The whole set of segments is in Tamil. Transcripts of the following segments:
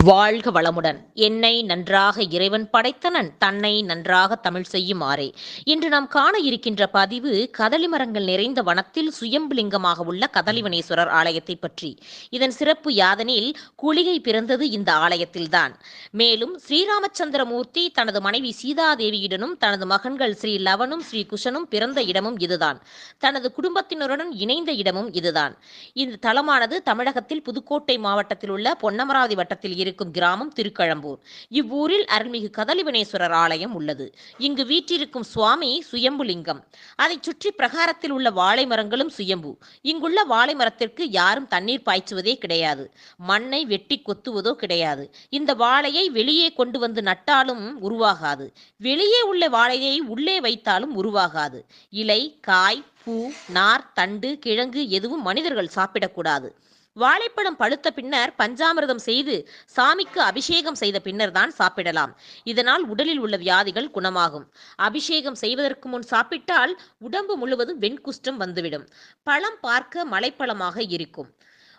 வாழ்க வளமுடன். என்னை நன்றாக இறைவன் படைத்தனன், தன்னை நன்றாக தமிழ் செய்யுமாறே. இன்று நாம் காண இருக்கின்ற பதிவு கதலி மரங்கள் நிறைந்த வனத்தில் சுயம்புலிங்கமாக உள்ள கதலிவனேஸ்வரர் ஆலயத்தை பற்றி. இதன் சிறப்பு யாதெனில், குளிகை பிறந்தது இந்த ஆலயத்தில்தான். மேலும் ஸ்ரீராமச்சந்திரமூர்த்தி தனது மனைவி சீதாதேவியுடனும் தனது மகன்கள் ஸ்ரீ லவனும் ஸ்ரீ குஷனும் பிறந்த இடமும் இதுதான். தனது குடும்பத்தினருடன் இணைந்த இடமும் இதுதான். இந்த தலமானது தமிழகத்தில் புதுக்கோட்டை மாவட்டத்தில் உள்ள பொன்னமராவதி வட்டத்தில் இருக்கும் கிராமம் திருக்கழம்பூர். இவ்வூரில் அருள்மிகு கதலிவனேஸ்வரர் ஆலயம் உள்ளது. இங்கு வீற்றிருக்கும் சுவாமி சுயம்புலிங்கம். அதைச் சுற்றி பிரகாரத்தில் உள்ள வாழை மரங்களும் சுயம்பு. இங்குள்ள வாழை மரத்திற்கு யாரும் தண்ணீர் பாய்ச்சுவதே கிடையாது. மண்ணை வெட்டி கொத்துவதோ கிடையாது. இந்த வாழையை வெளியே கொண்டு வந்து நட்டாலும் உருவாகாது. வெளியே உள்ள வாழையை உள்ளே வைத்தாலும் உருவாகாது. இலை, காய், பூ, நார், தண்டு, கிழங்கு எதுவும் மனிதர்கள் சாப்பிடக்கூடாது. வாழைப்பழம் பழுத்த பின்னர் பஞ்சாமிர்தம் செய்து சாமிக்கு அபிஷேகம் செய்த பின்னர் தான் சாப்பிடலாம். இதனால் உடலில் உள்ள வியாதிகள் குணமாகும். அபிஷேகம் செய்வதற்கு முன் சாப்பிட்டால் உடம்பு முழுவதும் வெண்குஷ்டம் வந்துவிடும். பழம் பார்க்க மலைப்பழமாக இருக்கும்.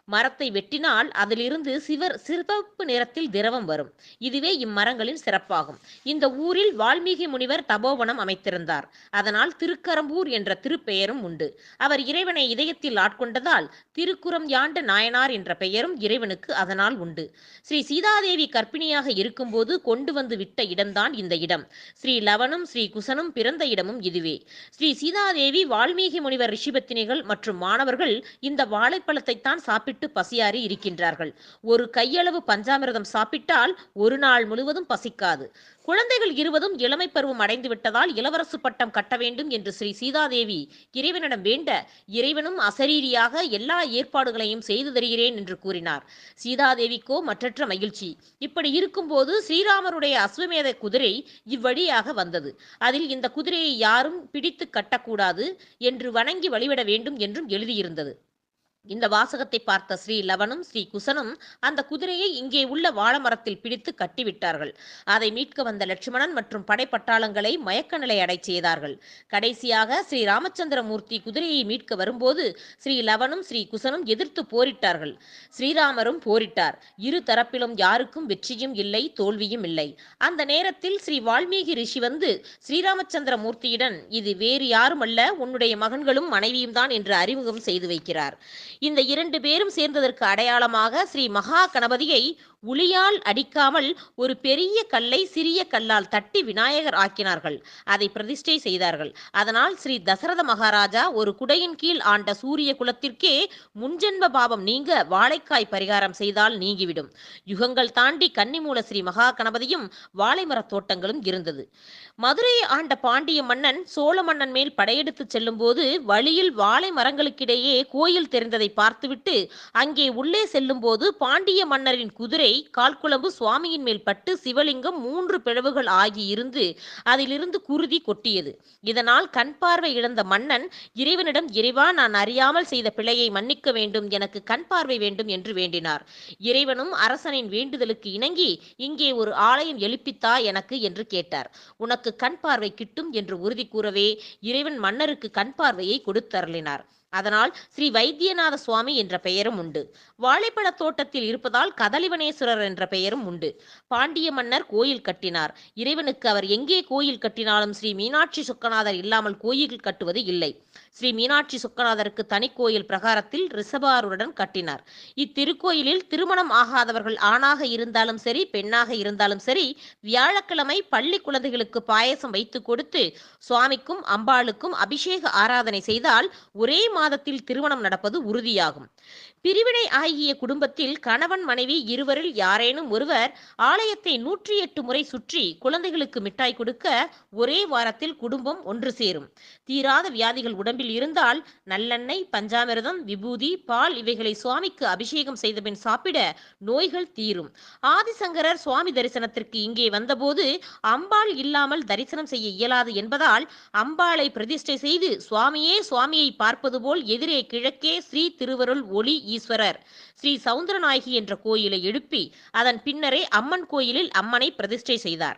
மரத்தை வெட்டினால் அதிலிருந்து சிவப்பு நிறத்தில் திரவம் வரும். இதுவே இம்மரங்களின் சிறப்பாகும். இந்த ஊரில் வால்மீகி முனிவர் தபோவனம் அமைத்திருந்தார். அதனால் திருக்கரம்பூர் என்ற திருப்பெயரும் உண்டு. அவர் இறைவனை இதயத்தில் ஆட்கொண்டதால் திருக்குறம் யாண்ட நாயனார் என்ற பெயரும் இறைவனுக்கு அதனால் உண்டு. ஸ்ரீ சீதாதேவி கர்ப்பிணியாக இருக்கும்போது கொண்டு வந்து விட்ட இடம்தான் இந்த இடம். ஸ்ரீ லவனும் ஸ்ரீ குசனும் பிறந்த இடமும் இதுவே. ஸ்ரீ சீதாதேவி, வால்மீகி முனிவர், ரிஷிபத்தினிகள் மற்றும் மாணவர்கள் இந்த வாழைப்பழத்தைத்தான் சாப்பிட்டு பசியாறி இருக்கின்றார்கள். ஒரு கையளவு பஞ்சாமிர்தம் சாப்பிட்டால் ஒரு நாள் முழுவதும் பசிக்காது. குழந்தைகள் இருவதும் இளமை பருவம் அடைந்து விட்டதால் இளவரசு பட்டம் கட்ட வேண்டும் என்று ஸ்ரீ சீதாதேவி இறைவனிடம் வேண்ட, இறைவனும் அசரீரியாக எல்லா ஏற்பாடுகளையும் செய்து தருகிறேன் என்று கூறினார். சீதாதேவிக்கோ மற்றற்ற மகிழ்ச்சி. இப்படி இருக்கும்போது ஸ்ரீராமருடைய அஸ்வமேத குதிரை இவ்வழியாக வந்தது. அதில் இந்த குதிரையை யாரும் பிடித்து கட்டக்கூடாது என்று வணங்கி வழிபட வேண்டும் என்றும் எழுதியிருந்தது. இந்த வாசகத்தை பார்த்த ஸ்ரீ லவனும் ஸ்ரீ குசனும் அந்த குதிரையை இங்கே உள்ள வாழமரத்தில் பிடித்து கட்டிவிட்டார்கள். அதை மீட்க வந்த லட்சுமணன் மற்றும் படைப்பட்டாளங்களை மயக்க நிலை அடை செய்தார்கள். கடைசியாக ஸ்ரீ ராமச்சந்திரமூர்த்தி குதிரையை மீட்க வரும்போது ஸ்ரீ லவனும் ஸ்ரீ குசனும் எதிர்த்து போரிட்டார்கள். ஸ்ரீராமரும் போரிட்டார். இரு தரப்பிலும் யாருக்கும் வெற்றியும் இல்லை, தோல்வியும் இல்லை. அந்த நேரத்தில் ஸ்ரீ வால்மீகி ரிஷி வந்து ஸ்ரீராமச்சந்திரமூர்த்தியுடன், இது வேறு யாரும் அல்ல, உன்னுடைய மகன்களும் மனைவியும் தான் என்று அறிமுகம் செய்து வைக்கிறார். இந்த இரண்டு பேரும் சேர்ந்ததற்கு அடையாளமாக ஸ்ரீ மகா கணபதியை உளியால் அடிக்காமல் ஒரு பெரிய கல்லை சிறிய கல்லால் தட்டி விநாயகர் ஆக்கினார்கள். அதை பிரதிஷ்டை செய்தார்கள். அதனால் ஸ்ரீ தசரத மகாராஜா ஒரு குடையின் கீழ் ஆண்ட சூரிய குலத்திற்கே முன்ஜென்ம பாவம் நீங்க வாழைக்காய் பரிகாரம் செய்தால் நீங்கிவிடும். யுகங்கள் தாண்டி கன்னிமூல ஸ்ரீ மகா கணபதியும் வாழை மரத் தோட்டங்களும் இருந்தது. மதுரையை ஆண்ட பாண்டிய மன்னன் சோழ மன்னன் மேல் படையெடுத்து செல்லும் போது வழியில் வாழை மரங்களுக்கிடையே கோயில் தெரிந்ததை பார்த்துவிட்டு அங்கே உள்ளே செல்லும் போது பாண்டிய மன்னரின் குதிரை கால்குழம்பு சுவாமியின் மேல் பட்டு சிவலிங்கம் 3 பிளவுகள் ஆகி இருந்து அதிலிருந்து குருதி கொட்டியது. இதனால் கண் பார்வை இழந்த மன்னன் இறைவனிடம், இறைவா, நான் அறியாமல் செய்த பிழையை மன்னிக்க வேண்டும், எனக்கு கண் பார்வை வேண்டும் என்று வேண்டினார். இறைவனும் அரசனின் வேண்டுதலுக்கு இணங்கி இங்கே ஒரு ஆலயம் எழுப்பித்தா எனக்கு என்று கேட்டார். உனக்கு கண் பார்வை கிட்டும் என்று உறுதி கூறவே இறைவன் மன்னருக்கு கண் பார்வையை கொடுத்தருளினார். அதனால் ஸ்ரீ வைத்தியநாத சுவாமி என்ற பெயரும் உண்டு. வாழைப்பழ தோட்டத்தில் இருப்பதால் கதலிவனேஸ்வரர் என்ற பெயரும் உண்டு. பாண்டிய மன்னர் கோயில் கட்டினார். இறைவனுக்கு அவர் எங்கே கோயில் கட்டினாலும் ஸ்ரீ மீனாட்சி சொக்கநாதர் இல்லாமல் கோயில் கட்டுவது இல்லை. ஸ்ரீ மீனாட்சி சொக்கநாதருக்கு தனி கோயில் பிரகாரத்தில் ரிஷபாருடன் கட்டினார். இத்திருக்கோயிலில் திருமணம் ஆகாதவர்கள் ஆணாக இருந்தாலும் சரி, பெண்ணாக இருந்தாலும் சரி, வியாழக்கிழமை பள்ளி குழந்தைகளுக்கு பாயசம் வைத்து கொடுத்து சுவாமிக்கும் அம்பாளுக்கும் அபிஷேக ஆராதனை செய்தால் ஒரே மாதத்தில் திருமணம் நடப்பது உறுதியாகும். பிரிவினை ஆகிய குடும்பத்தில் கணவன் மனைவி இருவரில் யாரேனும் ஒருவர் ஆலயத்தை 108 முறை சுற்றி குழந்தைகளுக்கு மிட்டாய் கொடுக்க ஒரே வாரத்தில் குடும்பம் ஒன்று சேரும். தீராத வியாதிகள் உடம்பில் இருந்தால் நல்லெண்ணெய், பஞ்சாமிர்தம், விபூதி, பால் இவைகளை சுவாமிக்கு அபிஷேகம் செய்தபின் சாப்பிட நோய்கள் தீரும். ஆதிசங்கரர் சுவாமி தரிசனத்திற்கு இங்கே வந்தபோது அம்பாள் இல்லாமல் தரிசனம் செய்ய இயலாது என்பதால் அம்பாளை பிரதிஷ்டை செய்து சுவாமியை பார்ப்பது போல் எதிரே கிழக்கே ஸ்ரீ திருவருள் ஒளி ஈஸ்வரர் ஸ்ரீ சவுந்தரநாயகி என்ற கோயிலை எழுப்பி அதன் பின்னரே அம்மன் கோயிலில் அம்மனை பிரதிஷ்டை செய்தார்.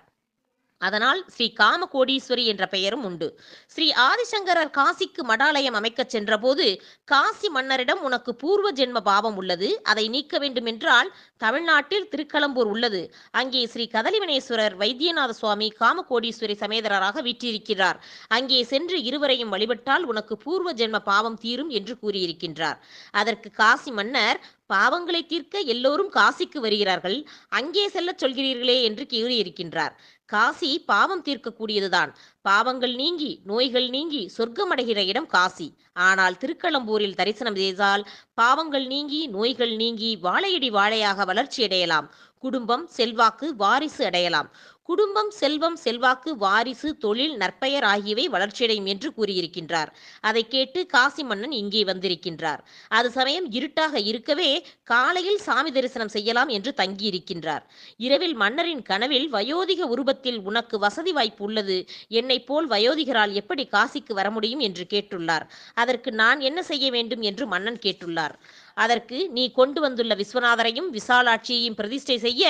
அதனால் ஸ்ரீ காமகோடீஸ்வரி என்ற பெயரும் உண்டு. ஸ்ரீ ஆதிசங்கரர் காசிக்கு மடாலயம் அமைக்கச் சென்றபோது காசி மன்னரிடம் உனக்கு பூர்வ ஜென்ம பாவம் உள்ளது, அதை நீக்க வேண்டுமென்றால் தமிழ்நாட்டில் திருக்களம்பூர் உள்ளது, அங்கே ஸ்ரீ கதலிவனேஸ்வரர் வைத்தியநாத சுவாமி காமகோடீஸ்வரி சமேதரராக வீற்றிருக்கிறார், அங்கே சென்று இருவரையும் வழிபட்டால் உனக்கு பூர்வ ஜென்ம பாவம் தீரும் என்று கூறியிருக்கின்றார். அதற்கு காசி மன்னர், பாவங்களை தீர்க்க எல்லோரும் காசிக்கு வருகிறார்கள், அங்கே செல்லச் சொல்கிறீர்களே என்று கூறியிருக்கின்றார். காசி பாவம் தீர்க்கக்கூடியதுதான். பாவங்கள் நீங்கி நோய்கள் நீங்கி சொர்க்கமடைகிற இடம் காசி. ஆனால் திருக்களம்பூரில் தரிசனம் செய்தால் பாவங்கள் நீங்கி நோய்கள் நீங்கி வாழையடி வாழையாக வளர்ச்சி அடையலாம், குடும்பம் செல்வாக்கு வாரிசு அடையலாம். குடும்பம் செல்வம் செல்வாக்கு வாரிசு தொழில் நற்பெயர் ஆகியவை வளர்ச்சியடையும் என்று கூறியிருக்கின்றார். அதை கேட்டு காசி மன்னன் இங்கே வந்திருக்கின்றார். அது சமயம் இருட்டாக இருக்கவே காலையில் சாமி தரிசனம் செய்யலாம் என்று தங்கியிருக்கின்றார். இரவில் மன்னரின் கனவில் வயோதிக உருவத்தில் உனக்கு வசதி வாய்ப்பு உள்ளது, என்னை போல் வயோதிகரால் எப்படி காசிக்கு வர முடியும் என்று கேட்டுள்ளார். அதற்கு நான் என்ன செய்ய வேண்டும் என்று மன்னன் கேட்டுள்ளார். அதற்கு நீ கொண்டு வந்துள்ள விஸ்வநாதரையும் விசாலாட்சியையும் பிரதிஷ்டை செய்ய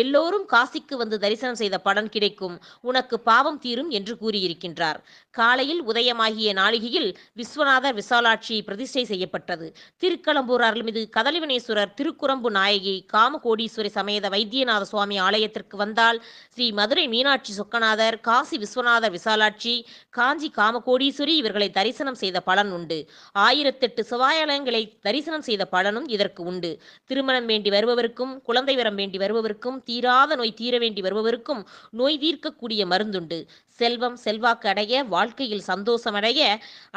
எல்லோரும் காசிக்கு வந்து தரிசனம் செய்த பலன் கிடைக்கும், உனக்கு பாவம் தீரும் என்று கூறியிருக்கின்றார். காலையில் உதயமாகிய நாளிகையில் விஸ்வநாதர் விசாலாட்சி பிரதிஷ்டை செய்யப்பட்டது. திருக்களம்பூர் அருள்மிகு கதலிவனேஸ்வரர் திருக்குரம்பு நாயகி காமகோடீஸ்வரி சமேத வைத்தியநாத சுவாமி ஆலயத்திற்கு வந்தால் ஸ்ரீ மதுரை மீனாட்சி சொக்கநாதர், காசி விஸ்வநாதர் விசாலாட்சி, காஞ்சி காமகோடீஸ்வரி இவர்களை தரிசனம் செய்த பலன் உண்டு. 1008 சிவாலயங்களை தரிசனம் செய்த பலனும் இதற்கு உண்டு. திருமணம் வேண்டி வருபவருக்கும், குழந்தை வரம் வேண்டி வருபவருக்கும், தீராத நோய் தீர வேண்டி வருபவருக்கும் நோய் தீர்க்கக்கூடிய மருந்துண்டு. செல்வம் செல்வாக்கு அடைய, வாழ்க்கையில் சந்தோஷம் அடைய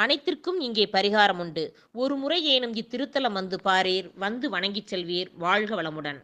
அனைத்திற்கும் இங்கே பரிகாரம் உண்டு. ஒரு முறை ஏனும் இத்திருத்தலம் வந்து பாரீர், வந்து வணங்கிச் செல்வீர். வாழ்க வளமுடன்.